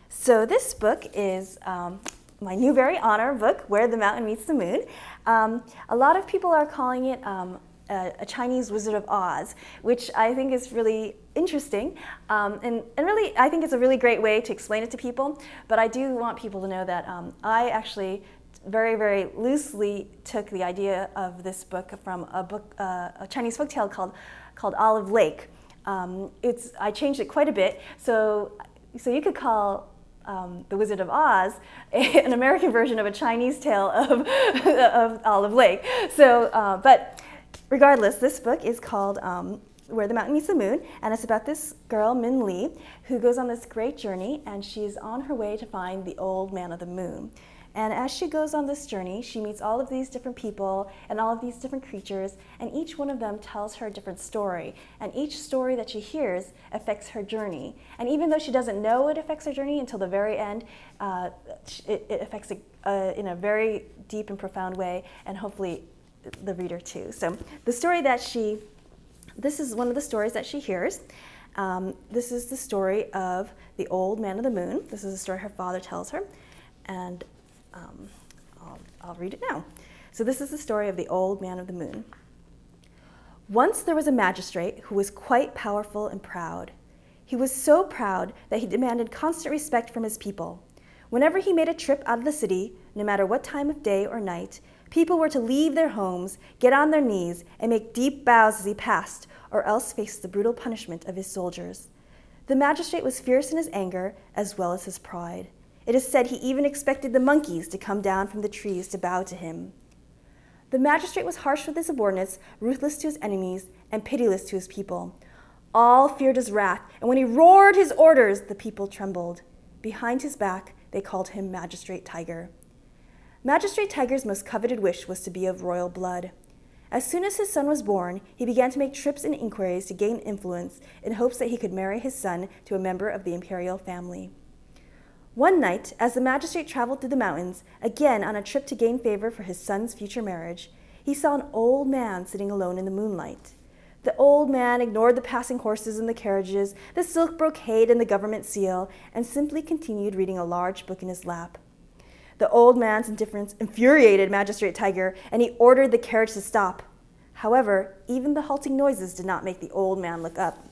So this book is my new very honor book, Where the Mountain Meets the Moon. A lot of people are calling it a Chinese Wizard of Oz, which I think is really interesting. And really, I think it's a really great way to explain it to people. But I do want people to know that I actually very, very loosely took the idea of this book from a Chinese folktale called Olive Lake. I changed it quite a bit, so you could call The Wizard of Oz an American version of a Chinese tale of Olive Lake. So, but regardless, this book is called Where the Mountain Meets the Moon, and it's about this girl, Min Li, who goes on this great journey, and she's on her way to find the Old Man of the Moon. And as she goes on this journey, she meets all of these different people and all of these different creatures, and each one of them tells her a different story. And each story that she hears affects her journey. And even though she doesn't know it affects her journey until the very end, it affects it in a very deep and profound way, and hopefully the reader too. So the story that this is one of the stories that she hears. This is the story of the Old Man of the Moon. This is a story her father tells her. And I'll read it now. So this is the story of the Old Man of the Moon. Once there was a magistrate who was quite powerful and proud. He was so proud that he demanded constant respect from his people. Whenever he made a trip out of the city, no matter what time of day or night, people were to leave their homes, get on their knees, and make deep bows as he passed, or else face the brutal punishment of his soldiers. The magistrate was fierce in his anger as well as his pride. It is said he even expected the monkeys to come down from the trees to bow to him. The magistrate was harsh with his subordinates, ruthless to his enemies, and pitiless to his people. All feared his wrath, and when he roared his orders, the people trembled. Behind his back, they called him Magistrate Tiger. Magistrate Tiger's most coveted wish was to be of royal blood. As soon as his son was born, he began to make trips and inquiries to gain influence in hopes that he could marry his son to a member of the imperial family. One night, as the magistrate traveled through the mountains, again on a trip to gain favor for his son's future marriage, he saw an old man sitting alone in the moonlight. The old man ignored the passing horses and the carriages, the silk brocade and the government seal, and simply continued reading a large book in his lap. The old man's indifference infuriated Magistrate Tiger, and he ordered the carriage to stop. However, even the halting noises did not make the old man look up.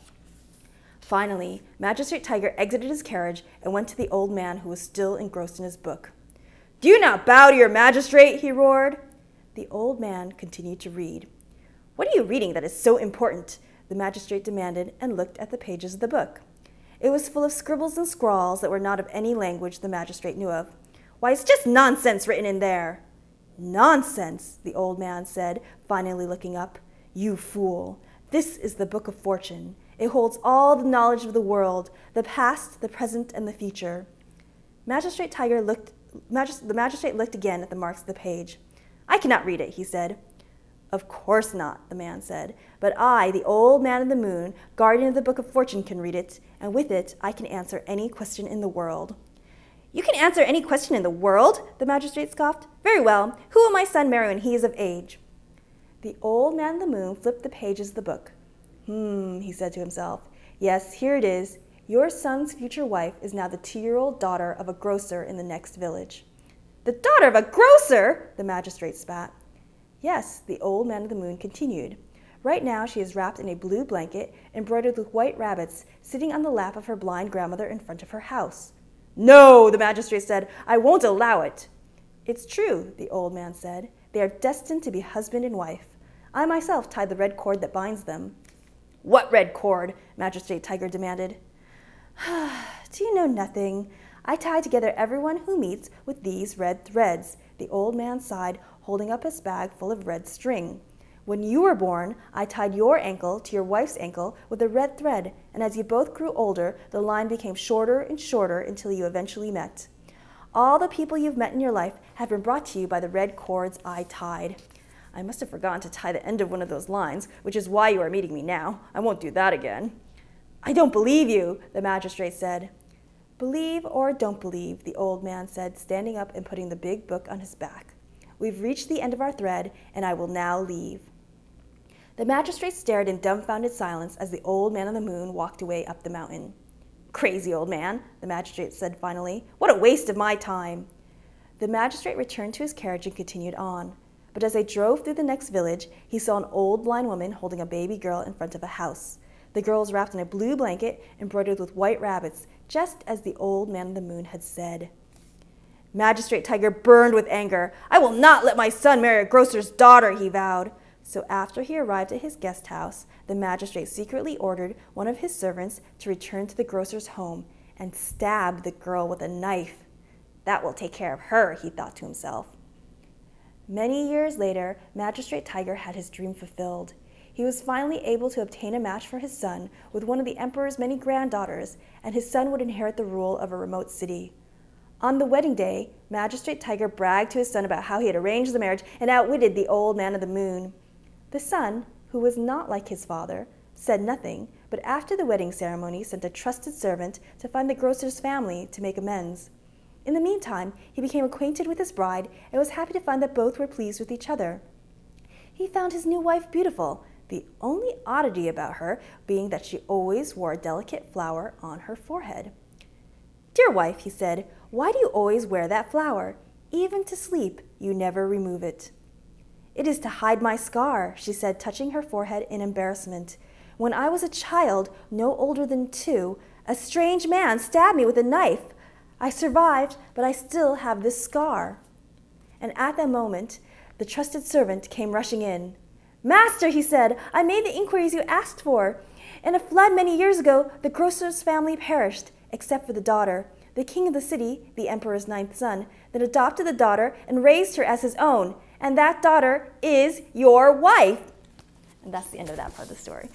Finally, Magistrate Tiger exited his carriage and went to the old man who was still engrossed in his book. "Do you not bow to your magistrate?" he roared. The old man continued to read. "What are you reading that is so important?" the magistrate demanded, and looked at the pages of the book. It was full of scribbles and scrawls that were not of any language the magistrate knew of. "Why, it's just nonsense written in there." "Nonsense," the old man said, finally looking up. "You fool. This is the Book of Fortune. It holds all the knowledge of the world, the past, the present, and the future." The magistrate looked again at the marks of the page. "I cannot read it," he said. "Of course not," the man said, "but I, the Old Man of the Moon, guardian of the Book of Fortune, can read it, and with it I can answer any question in the world." "You can answer any question in the world?" the magistrate scoffed. "Very well. Who will my son marry when he is of age?" The Old Man of the Moon flipped the pages of the book. He said to himself. "Yes, here it is. Your son's future wife is now the 2-year-old daughter of a grocer in the next village." "The daughter of a grocer?" the magistrate spat. "Yes," the Old Man of the Moon continued. "Right now she is wrapped in a blue blanket embroidered with white rabbits, sitting on the lap of her blind grandmother in front of her house." "No," the magistrate said. "I won't allow it." "It's true," the old man said. "They are destined to be husband and wife. I myself tied the red cord that binds them." "What red cord?" Magistrate Tiger demanded. "Do you know nothing? I tie together everyone who meets with these red threads," the old man sighed, holding up his bag full of red string. "When you were born, I tied your ankle to your wife's ankle with a red thread, and as you both grew older, the line became shorter and shorter until you eventually met. All the people you've met in your life have been brought to you by the red cords I tied. I must have forgotten to tie the end of one of those lines, which is why you are meeting me now. I won't do that again." "I don't believe you," the magistrate said. "Believe or don't believe," the old man said, standing up and putting the big book on his back. "We've reached the end of our thread, and I will now leave." The magistrate stared in dumbfounded silence as the Old Man of the Moon walked away up the mountain. Crazy old man, the magistrate said finally. What a waste of my time. The magistrate returned to his carriage and continued on. But as they drove through the next village, he saw an old blind woman holding a baby girl in front of a house. The girl was wrapped in a blue blanket embroidered with white rabbits, just as the old man of the moon had said. Magistrate Tiger burned with anger. I will not let my son marry a grocer's daughter, he vowed. So after he arrived at his guest house, the magistrate secretly ordered one of his servants to return to the grocer's home and stab the girl with a knife. That will take care of her, he thought to himself. Many years later, Magistrate Tiger had his dream fulfilled. He was finally able to obtain a match for his son with one of the emperor's many granddaughters, and his son would inherit the rule of a remote city. On the wedding day, Magistrate Tiger bragged to his son about how he had arranged the marriage and outwitted the old man of the moon. The son, who was not like his father, said nothing, but after the wedding ceremony sent a trusted servant to find the grocer's family to make amends. In the meantime, he became acquainted with his bride and was happy to find that both were pleased with each other. He found his new wife beautiful, the only oddity about her being that she always wore a delicate flower on her forehead. Dear wife, he said, why do you always wear that flower? Even to sleep, you never remove it. It is to hide my scar, she said, touching her forehead in embarrassment. When I was a child, no older than 2, a strange man stabbed me with a knife. I survived, but I still have this scar. And at that moment, the trusted servant came rushing in. Master, he said, I made the inquiries you asked for. In a flood many years ago, the grocer's family perished, except for the daughter. The king of the city, the emperor's 9th son, then adopted the daughter and raised her as his own. And that daughter is your wife. And that's the end of that part of the story.